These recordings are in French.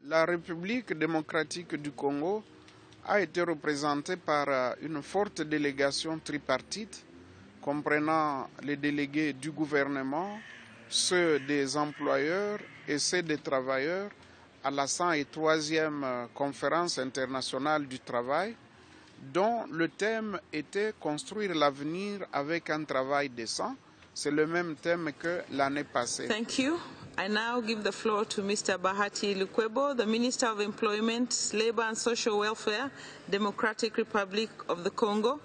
La République démocratique du Congo a été représentée par une forte délégation tripartite comprenant les délégués du gouvernement, ceux des employeurs et ceux des travailleurs à la 103e conférence internationale du travail, dont le thème était « Construire l'avenir avec un travail décent ». C'est le même thème que l'année passée. Thank you. I now give the floor to Mr. Bahati Lukwebo, the Minister of Employment, Labour and Social Welfare, Democratic Republic of the Congo.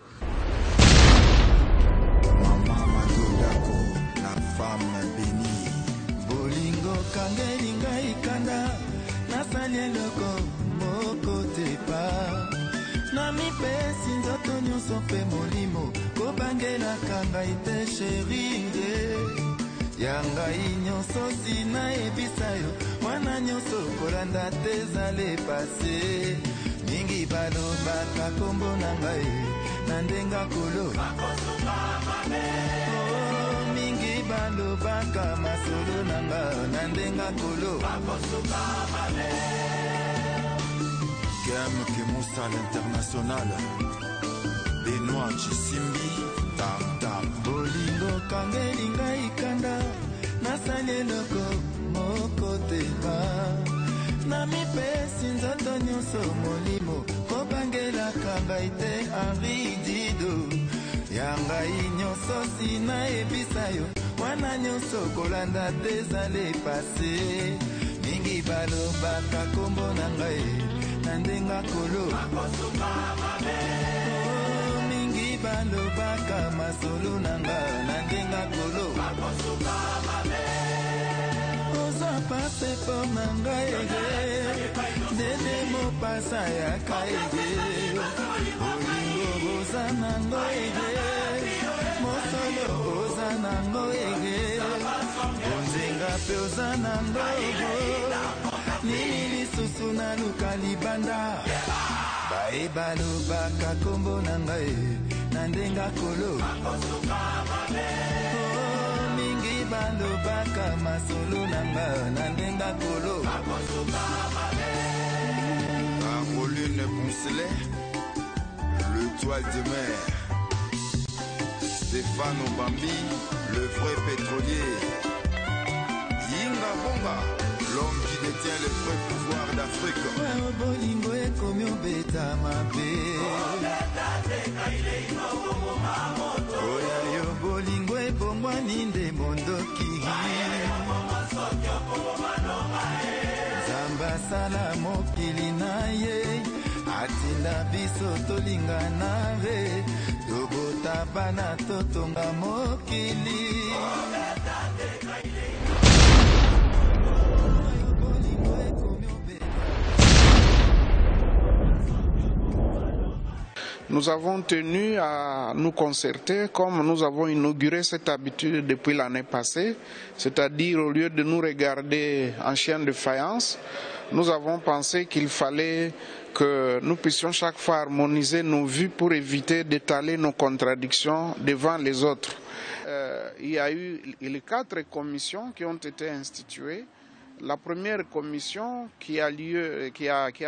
Yanga inyoso sina ebisayo wana nyoso kolanda tezale pase mingi balo bakakombo nangai nandenga kolo oh mingi balo baka masolo nanga nandenga kolo Game Kemusa l'international Benoît Chisimbi tam tam bolingo kangelinga ikanda nasali loko moko teba na mipesi nzoto nyonso molimo kobangelaka ngai te Henri Dido yangai nyonso sina ebisa yo wana nyonso kolanda tezale pase mingi balobaka kombo na ngai na ndenga kolo mingi balobaka masolo nanga na ndenga kolo oza pase po nanga ege dede mopasa ya kaege olingo oza nango ege mosolo oza nango ege onzenga pe oza nango ege nini lisusu naluka libanda baebalobaka kombo na ngai na ndenga kolo mingi balobaka masolo na nga na ndenga kolo Caroline Poncelet, l'étoile de mer Stéphane Obambi, le vrai pétrolier Yinga Bonga, l'homme qui détient les vrais pouvoirs d'Afrique. Bolingo ekomi obeta mabe oya yo bolingo ebongwani nde mondoki Nzambe asala mokili na ye atinda biso tolingana re tobota bana totonga mokili Nous avons tenu à nous concerter comme nous avons inauguré cette habitude depuis l'année passée, c'est-à-dire au lieu de nous regarder en chien de faïence, nous avons pensé qu'il fallait que nous puissions chaque fois harmoniser nos vues pour éviter d'étaler nos contradictions devant les autres. Il y a eu les 4 commissions qui ont été instituées. La première commission qui a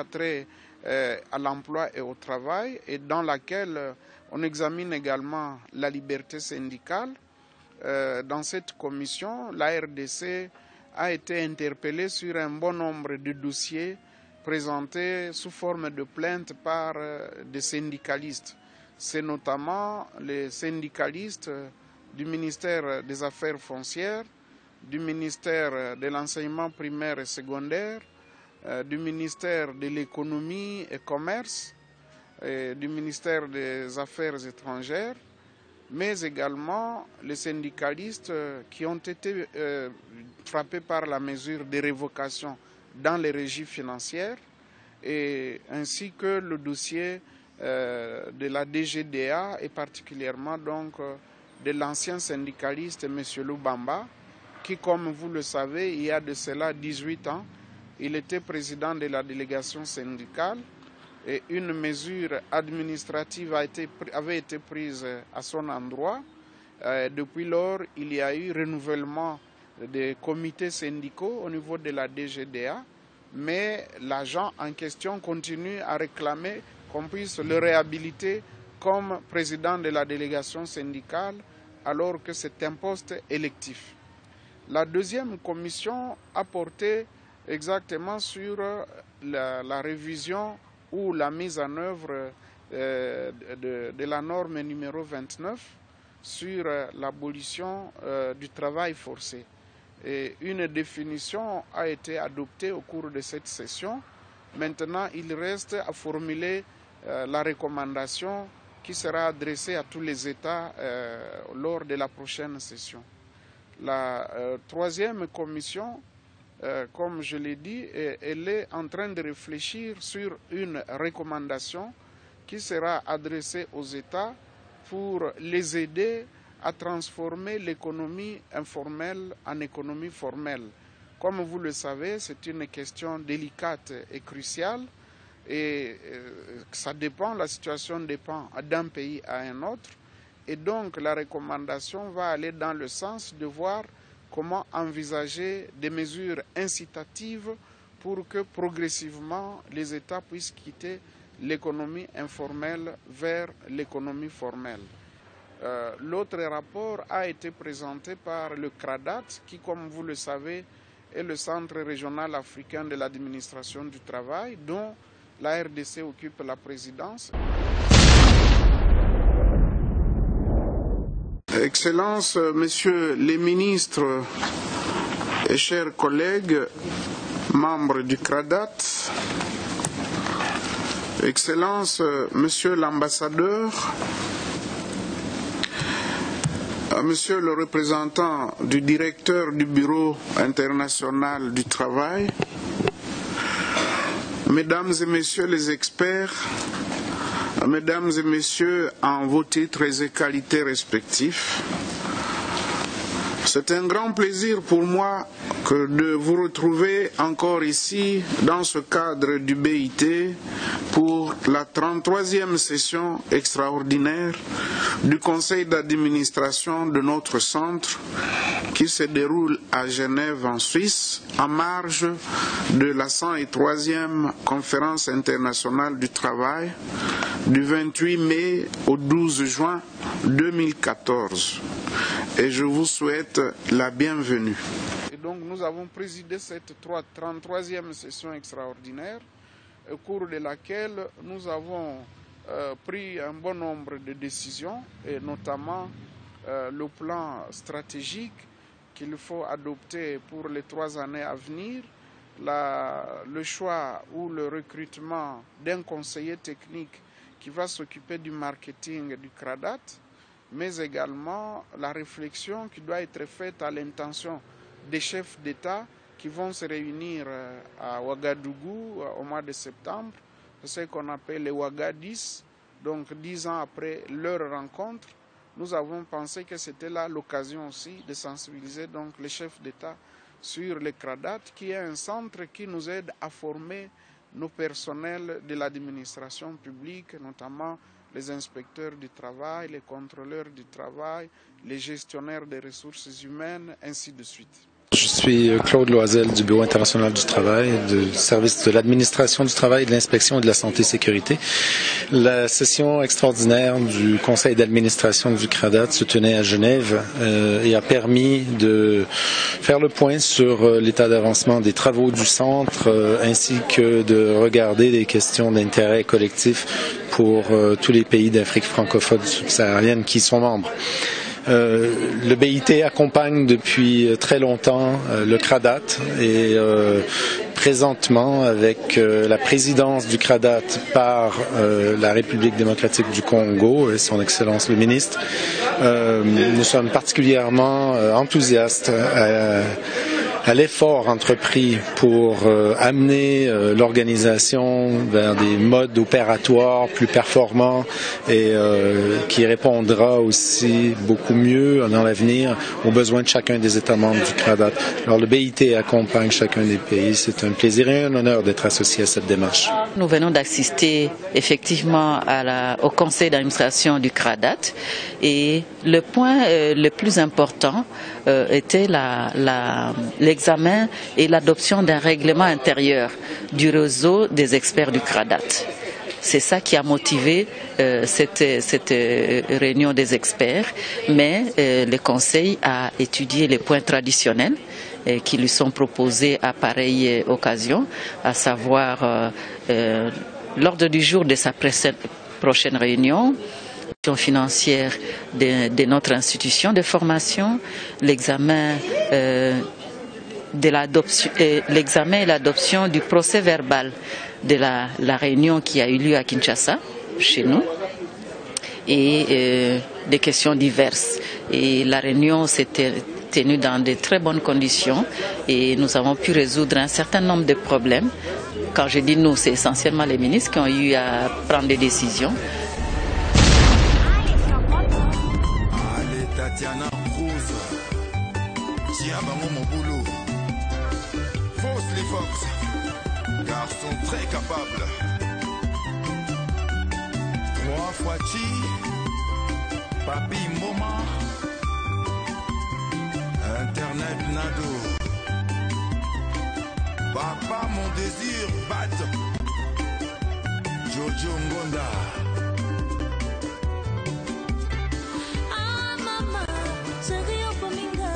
trait à l'emploi et au travail et dans laquelle on examine également la liberté syndicale. Dans cette commission, la RDC a été interpellée sur un bon nombre de dossiers présentés sous forme de plaintes par des syndicalistes. C'est notamment les syndicalistes du ministère des Affaires foncières, du ministère de l'enseignement primaire et secondaire, du ministère de l'économie et commerce, du ministère des Affaires étrangères, mais également les syndicalistes qui ont été frappés par la mesure de révocation dans les régies financières, et ainsi que le dossier de la DGDA et particulièrement donc de l'ancien syndicaliste M. Lubamba, qui, comme vous le savez, il y a de cela 18 ans, il était président de la délégation syndicale et une mesure administrative avait été prise à son endroit. Depuis lors, il y a eu renouvellement des comités syndicaux au niveau de la DGDA. mais l'agent en question continue à réclamer qu'on puisse le réhabiliter comme président de la délégation syndicale alors que c'est un poste électif. La deuxième commission a porté exactement sur la révision ou la mise en œuvre de la norme numéro 29 sur l'abolition du travail forcé. Et une définition a été adoptée au cours de cette session. Maintenant, il reste à formuler la recommandation qui sera adressée à tous les États lors de la prochaine session. La troisième commission, comme je l'ai dit, elle est en train de réfléchir sur une recommandation qui sera adressée aux États pour les aider à transformer l'économie informelle en économie formelle. Comme vous le savez, c'est une question délicate et cruciale et ça dépend, la situation dépend d'un pays à un autre. Et donc la recommandation va aller dans le sens de voir comment envisager des mesures incitatives pour que progressivement les États puissent quitter l'économie informelle vers l'économie formelle. L'autre rapport a été présenté par le CRADAT qui, comme vous le savez, est le Centre régional africain de l'administration du travail dont la RDC occupe la présidence. Excellences, Messieurs les ministres et chers collègues, membres du CRADAT, Excellences, Monsieur l'ambassadeur, Monsieur le représentant du directeur du Bureau international du travail, Mesdames et Messieurs les experts, Mesdames et Messieurs en vos titres et qualités respectifs, c'est un grand plaisir pour moi de vous retrouver encore ici dans ce cadre du BIT pour la 33e session extraordinaire du conseil d'administration de notre centre qui se déroule à Genève en Suisse en marge de la 103e conférence internationale du travail du 28 mai au 12 juin 2014. Et je vous souhaite la bienvenue. Et donc nous avons présidé cette 33e session extraordinaire au cours de laquelle nous avons pris un bon nombre de décisions et notamment le plan stratégique qu'il faut adopter pour les 3 années à venir, le choix ou le recrutement d'un conseiller technique qui va s'occuper du marketing du CRADAT, mais également la réflexion qui doit être faite à l'intention des chefs d'État qui vont se réunir à Ouagadougou au mois de septembre, ce qu'on appelle les Ouagadis, donc 10 ans après leur rencontre. Nous avons pensé que c'était là l'occasion aussi de sensibiliser donc les chefs d'État sur le CRADAT, qui est un centre qui nous aide à former nos personnels de l'administration publique, notamment les inspecteurs du travail, les contrôleurs du travail, les gestionnaires des ressources humaines, ainsi de suite. Je suis Claude Loisel du Bureau international du travail, du service de l'administration du travail, de l'inspection et de la santé et sécurité. La session extraordinaire du conseil d'administration du CRADAT se tenait à Genève et a permis de faire le point sur l'état d'avancement des travaux du centre ainsi que de regarder des questions d'intérêt collectif pour tous les pays d'Afrique francophone subsaharienne qui sont membres. Le BIT accompagne depuis très longtemps le CRADAT et présentement avec la présidence du CRADAT par la République démocratique du Congo et son Excellence le ministre, nous sommes particulièrement enthousiastes à l'effort entrepris pour amener l'organisation vers des modes opératoires plus performants et qui répondra aussi beaucoup mieux dans l'avenir aux besoins de chacun des États membres du CRADAT. Alors le BIT accompagne chacun des pays. C'est un plaisir et un honneur d'être associé à cette démarche. Nous venons d'assister effectivement au conseil d'administration du CRADAT et Le point le plus important était l'examen et l'adoption d'un règlement intérieur du réseau des experts du CRADAT. C'est ça qui a motivé cette réunion des experts, mais le Conseil a étudié les points traditionnels qui lui sont proposés à pareille occasion, à savoir l'ordre du jour de sa prochaine réunion, financière de notre institution de formation, l'examen et l'adoption du procès verbal de la réunion qui a eu lieu à Kinshasa, chez nous, et des questions diverses. Et la réunion s'était tenue dans de très bonnes conditions et nous avons pu résoudre un certain nombre de problèmes. Quand je dis nous, c'est essentiellement les ministres qui ont eu à prendre des décisions. Allez, Tatiana Cruz, tiens, mon boulot. Fausse les Fox, garçon très capable. 3 fois Chi, Papi Moma, Internet Nado. Papa, mon désir, bat. Jojo Ngonda. Ah, maman, chérie, au pominga,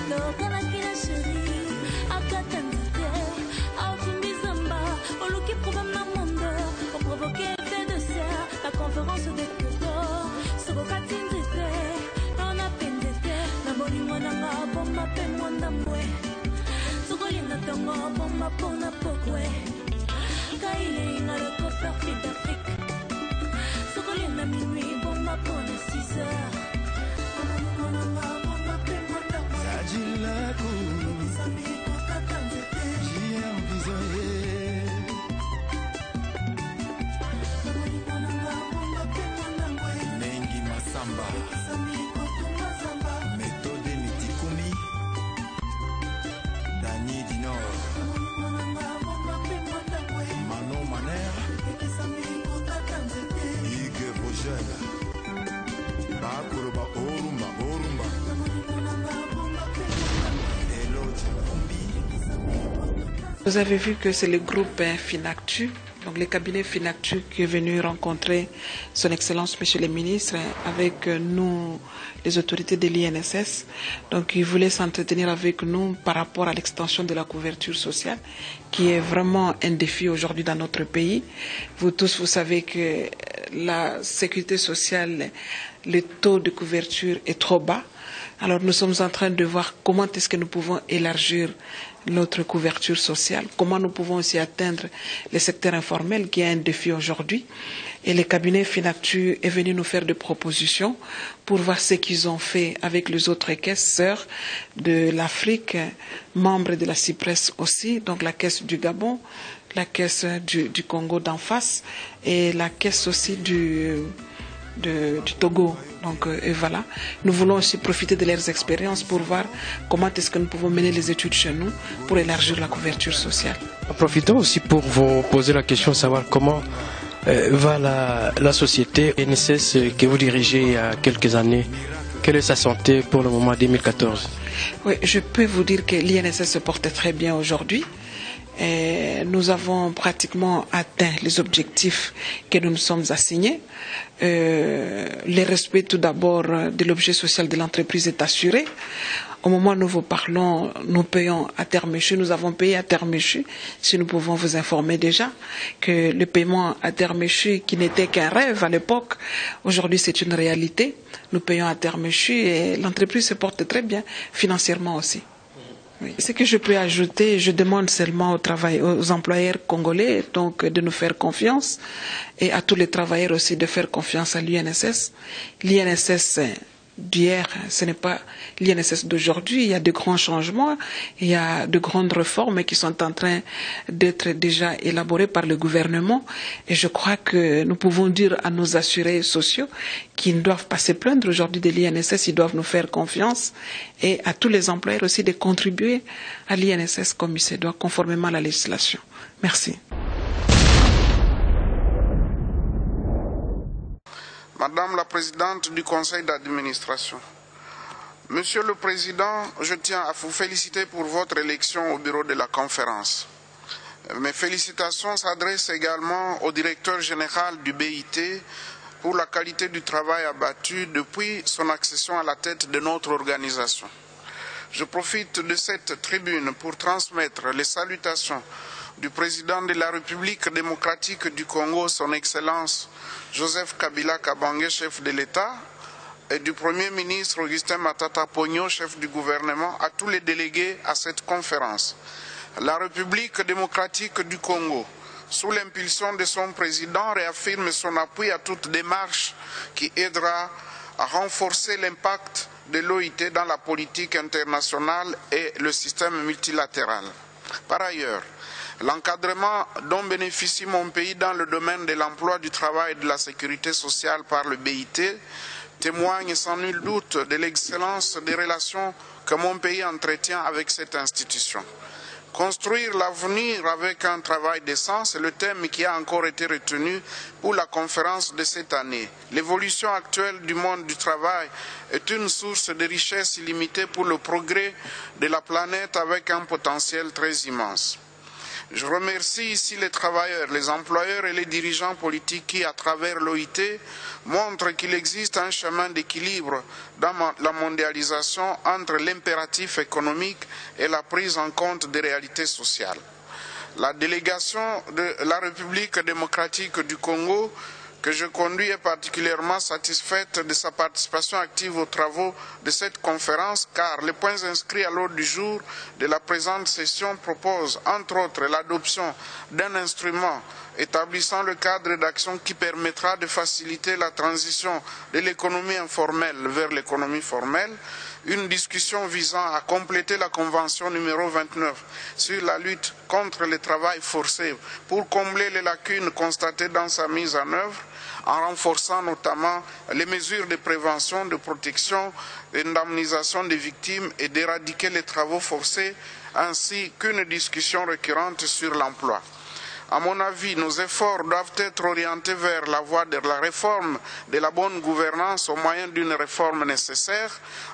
l'organe qui la chérie, à Katangate, à Ofimbizamba, au Luki Probama Mondo, au provoqué effet de serre, la conférence de Kodo, ce Rokatin d'était, on a peine d'était, la Bolingonanga, Bomba Pemona Moué. Sokolina Tongo, Bomba Pona Pokwe. Kaile Ingara Kofer Fit d'Afrique. Sokolina Minuit, Bomba Pona 6 heures. Bomba Pemona Moué. Sajilako, Sami Kokakanzete, Jiem Bizoye. Bomba Pemona Moué. Nengi Masamba, Sami Kotuma Samba. Méthode Nitikumi. Dani Dinor, Manon Maner, Hugues Vogel, Bakoroba Orumba, Orumba, Vous avez vu que c'est le groupe Finactu, donc le cabinet Finactu qui est venu rencontrer son Excellence Monsieur le Ministre avec nous, les autorités de l'INSS. Donc il voulait s'entretenir avec nous par rapport à l'extension de la couverture sociale, qui est vraiment un défi aujourd'hui dans notre pays. Vous tous, vous savez que la sécurité sociale, le taux de couverture est trop bas. Alors nous sommes en train de voir comment est-ce que nous pouvons élargir notre couverture sociale, comment nous pouvons aussi atteindre le secteur informel qui est un défi aujourd'hui. Et le cabinet Finactu est venu nous faire des propositions pour voir ce qu'ils ont fait avec les autres caisses sœurs de l'Afrique, membres de la CIPRES aussi, donc la caisse du Gabon, la caisse du Congo d'en face et la caisse aussi du Togo. Donc, et voilà. Nous voulons aussi profiter de leurs expériences pour voir comment est-ce que nous pouvons mener les études chez nous pour élargir la couverture sociale. Profitons aussi pour vous poser la question de savoir comment va la société INSS que vous dirigez il y a quelques années. Quelle est sa santé pour le moment 2014? Oui, je peux vous dire que l'INSS se porte très bien aujourd'hui. Et nous avons pratiquement atteint les objectifs que nous nous sommes assignés. Le respect tout d'abord de l'objet social de l'entreprise est assuré. Au moment où nous vous parlons, nous payons à terme échu. Nous avons payé à terme échu. Si nous pouvons vous informer déjà que le paiement à terme échu, qui n'était qu'un rêve à l'époque, aujourd'hui c'est une réalité. Nous payons à terme échu et l'entreprise se porte très bien financièrement aussi. Oui. Ce que je peux ajouter, je demande seulement aux employeurs congolais donc de nous faire confiance et à tous les travailleurs aussi de faire confiance à l'INSS. L'INSS d'hier, ce n'est pas l'INSS d'aujourd'hui. Il y a de grands changements, il y a de grandes réformes qui sont en train d'être déjà élaborées par le gouvernement. Et je crois que nous pouvons dire à nos assurés sociaux qui ne doivent pas se plaindre aujourd'hui de l'INSS, ils doivent nous faire confiance, et à tous les employeurs aussi de contribuer à l'INSS comme il se doit, conformément à la législation. Merci. Madame la Présidente du Conseil d'administration, Monsieur le Président, je tiens à vous féliciter pour votre élection au bureau de la conférence. Mes félicitations s'adressent également au directeur général du BIT pour la qualité du travail abattu depuis son accession à la tête de notre organisation. Je profite de cette tribune pour transmettre les salutations du président de la République démocratique du Congo, son Excellence Joseph Kabila Kabange, chef de l'État, et du Premier ministre Augustin Matata Ponyo, chef du gouvernement, à tous les délégués à cette conférence. La République démocratique du Congo, sous l'impulsion de son président, réaffirme son appui à toute démarche qui aidera à renforcer l'impact de l'OIT dans la politique internationale et le système multilatéral. Par ailleurs, l'encadrement dont bénéficie mon pays dans le domaine de l'emploi, du travail et de la sécurité sociale par le BIT témoigne sans nul doute de l'excellence des relations que mon pays entretient avec cette institution. Construire l'avenir avec un travail décent, c'est le thème qui a encore été retenu pour la conférence de cette année. L'évolution actuelle du monde du travail est une source de richesse illimitée pour le progrès de la planète avec un potentiel très immense. Je remercie ici les travailleurs, les employeurs et les dirigeants politiques qui, à travers l'OIT, montrent qu'il existe un chemin d'équilibre dans la mondialisation entre l'impératif économique et la prise en compte des réalités sociales. La délégation de la République démocratique du Congo, que je conduis, est particulièrement satisfaite de sa participation active aux travaux de cette conférence, car les points inscrits à l'ordre du jour de la présente session proposent, entre autres, l'adoption d'un instrument établissant le cadre d'action qui permettra de faciliter la transition de l'économie informelle vers l'économie formelle, une discussion visant à compléter la convention numéro 29 sur la lutte contre le travail forcé pour combler les lacunes constatées dans sa mise en œuvre, en renforçant notamment les mesures de prévention, de protection, d'indemnisation des victimes et d'éradiquer les travaux forcés, ainsi qu'une discussion récurrente sur l'emploi. À mon avis, nos efforts doivent être orientés vers la voie de la réforme de la bonne gouvernance au moyen d'une réforme nécessaire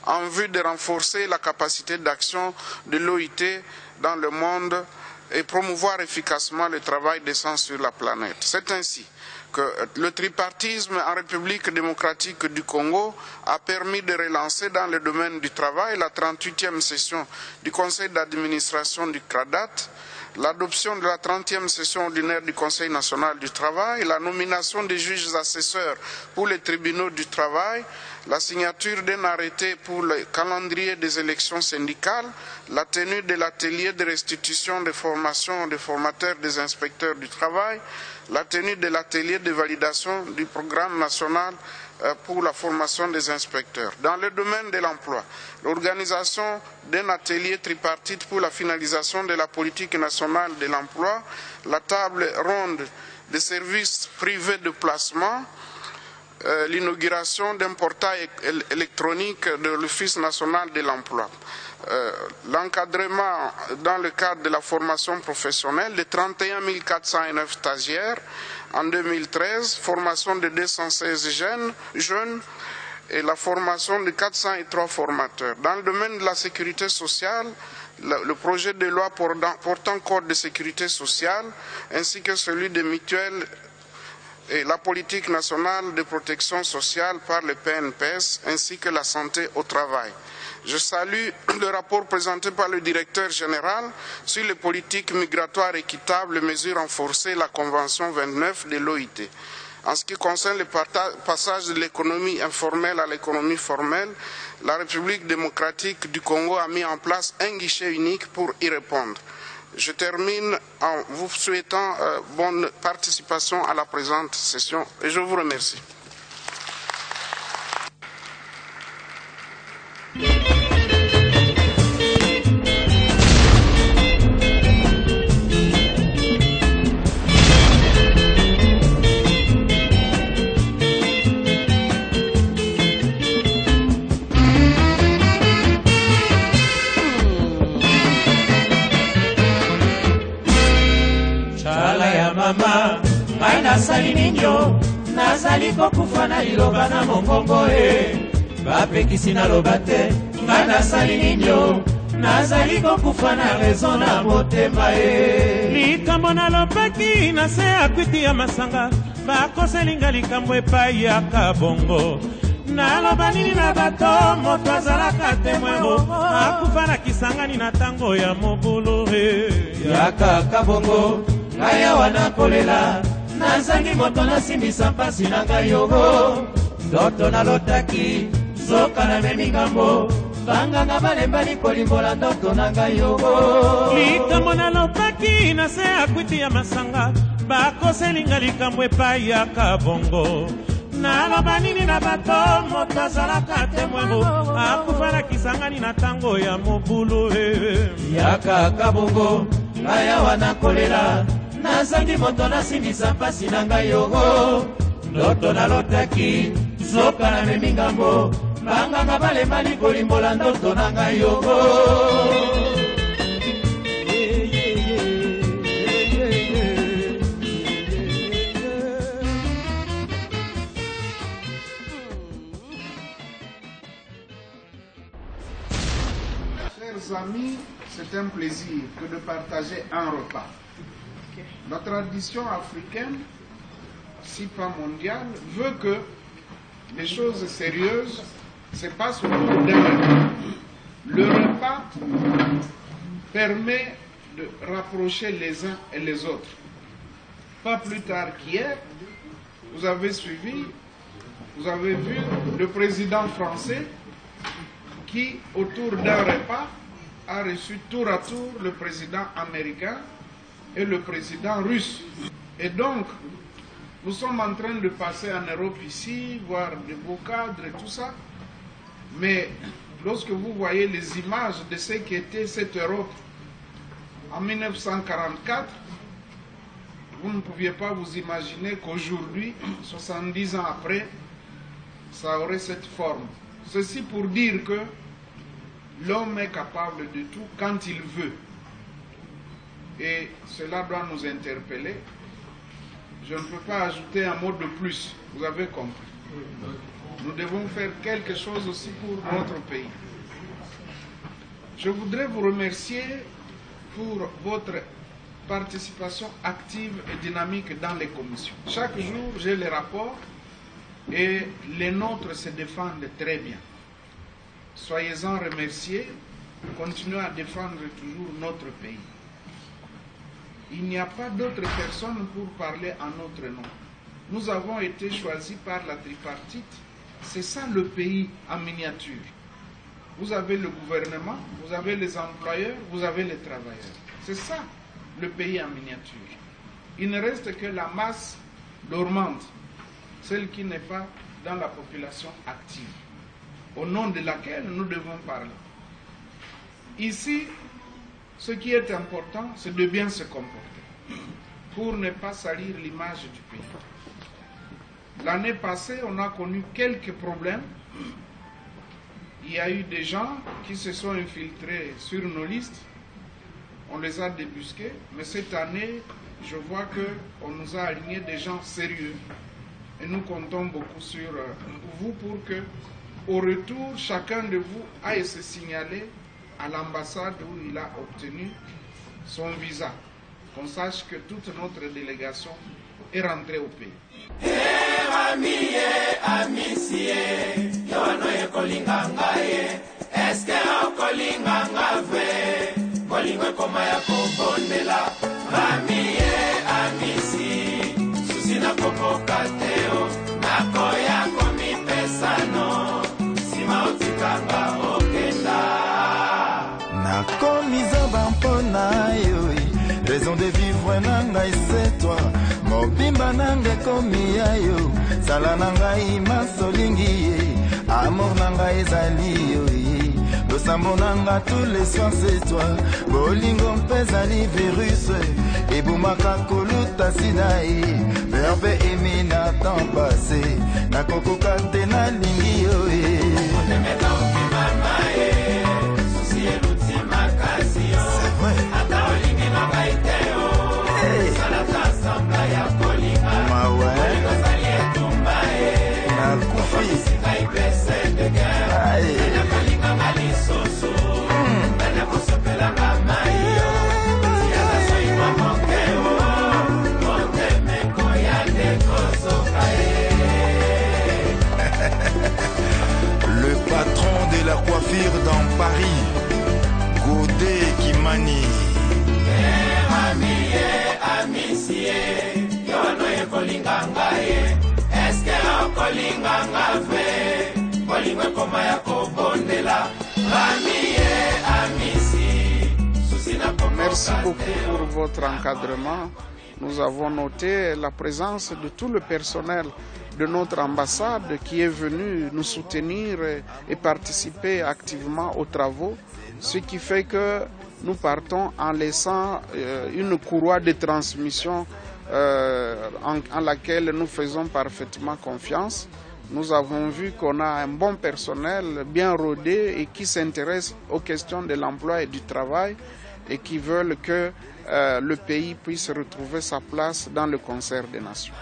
en vue de renforcer la capacité d'action de l'OIT dans le monde et promouvoir efficacement le travail décent sur la planète. C'est ainsi que le tripartisme en République démocratique du Congo a permis de relancer dans le domaine du travail la 38e session du Conseil d'administration du CRADAT, l'adoption de la 30e session ordinaire du Conseil national du travail, la nomination des juges assesseurs pour les tribunaux du travail, la signature d'un arrêté pour le calendrier des élections syndicales, la tenue de l'atelier de restitution des formations des formateurs des inspecteurs du travail, la tenue de l'atelier de validation du programme national pour la formation des inspecteurs. Dans le domaine de l'emploi, l'organisation d'un atelier tripartite pour la finalisation de la politique nationale de l'emploi, la table ronde des services privés de placement, l'inauguration d'un portail électronique de l'Office national de l'emploi. L'encadrement dans le cadre de la formation professionnelle de 31 409 stagiaires en 2013, formation de 216 jeunes et la formation de 403 formateurs. Dans le domaine de la sécurité sociale, le projet de loi portant code de sécurité sociale ainsi que celui des mutuelles et la politique nationale de protection sociale par le PNPS ainsi que la santé au travail. Je salue le rapport présenté par le directeur général sur les politiques migratoires équitables, les mesures renforcées, la Convention 29 de l'OIT. En ce qui concerne le passage de l'économie informelle à l'économie formelle, la République démocratique du Congo a mis en place un guichet unique pour y répondre. Je termine en vous souhaitant bonne participation à la présente session et je vous remercie. Mama, aina sali ninyo, nazali kokufa na liloba na mongongo bapekisi naloba te nga nasali ninyo nazali kokufa na rezo na motema likambo nalobaki na se akwiti ya masanga bakoselinga likambo epai ya kabongo naloba nini na bato moto azalaka temwemo akufa na kisangani na ntango ya mobulu yaka kabongo ngai awa nakolela nazangi moto nasimbisa mpasi na ngai yogo ndoto nalotaki zoka na memi ngambo banganga balembani kolimbola ndoto na ngai yogo likambo nalobaki na se akwiti ya masanga bakoselinga likambo epai ya kabongo naloba nini na bato moto azalaka temwemo akufa na kisangani na ntango ya mobulu yaka kabongo ngai awa nakolela nazangi moto nasimbisa mpasi na ngai yogo ndoto nalotaki zoka na memi ngambo banganga balembani kolimbola ndoto na ngai yogo Chers amis, c'est un plaisir que de partager un repas. La tradition africaine, si pas mondiale, veut que les choses sérieuses se passent autour d'un repas. Le repas permet de rapprocher les uns et les autres. Pas plus tard qu'hier, vous avez suivi, vous avez vu le président français qui, autour d'un repas, a reçu tour à tour le président américain et le président russe. Et donc, nous sommes en train de passer en Europe ici, voir des beaux cadres et tout ça. Mais lorsque vous voyez les images de ce qu'était cette Europe en 1944, vous ne pouviez pas vous imaginer qu'aujourd'hui, 70 ans après, ça aurait cette forme. Ceci pour dire que l'homme est capable de tout quand il veut. Et cela doit nous interpeller. Je ne peux pas ajouter un mot de plus, vous avez compris. Nous devons faire quelque chose aussi pour notre pays. Je voudrais vous remercier pour votre participation active et dynamique dans les commissions. Chaque jour, j'ai les rapports et les nôtres se défendent très bien. Soyez-en remerciés, continuez à défendre toujours notre pays. Il n'y a pas d'autres personnes pour parler en notre nom. Nous avons été choisis par la tripartite. C'est ça le pays en miniature. Vous avez le gouvernement, vous avez les employeurs, vous avez les travailleurs. C'est ça le pays en miniature. Il ne reste que la masse dormante, celle qui n'est pas dans la population active, au nom de laquelle nous devons parler. Ici, ce qui est important, c'est de bien se comporter pour ne pas salir l'image du pays. L'année passée, on a connu quelques problèmes. Il y a eu des gens qui se sont infiltrés sur nos listes. On les a débusqués. Mais cette année, je vois qu'on nous a aligné des gens sérieux. Et nous comptons beaucoup sur vous pour que, au retour, chacun de vous aille se signaler à l'ambassade où il a obtenu son visa. Qu'on sache que toute notre délégation est rentrée au pays. Raison de vivre nangai c'est toi. Mobimba nangai komi ayo. Sala nangai masolingi. Amour nangai zali yo. Losambo nanga tous les soirs c'est toi. Bolingo mpezali virus. Ebumaka koluta sinai. Verbe emina temps passé. Nakoko kate na lingi yo. Onemeka ukimama Susi elutima kasi yo. C'est vrai. Hey. culture dans Paris. Godé Kimani. Merci beaucoup pour votre encadrement. Nous avons noté la présence de tout le personnel de notre ambassade qui est venu nous soutenir et participer activement aux travaux, ce qui fait que nous partons en laissant une courroie de transmission en laquelle nous faisons parfaitement confiance. Nous avons vu qu'on a un bon personnel bien rodé et qui s'intéresse aux questions de l'emploi et du travail et qui veulent que le pays puisse retrouver sa place dans le concert des nations.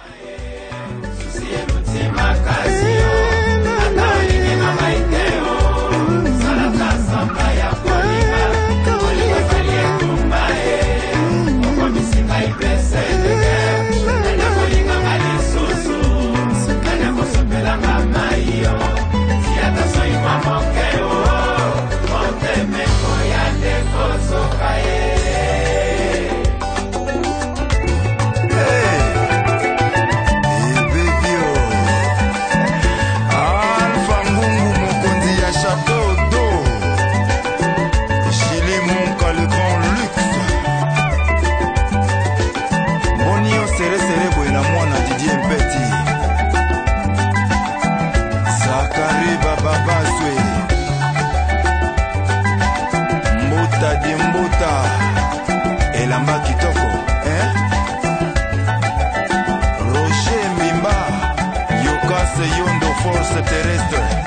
Elamba kitoko, Roger Mbimba, Yokase Yondo Force Terrestre.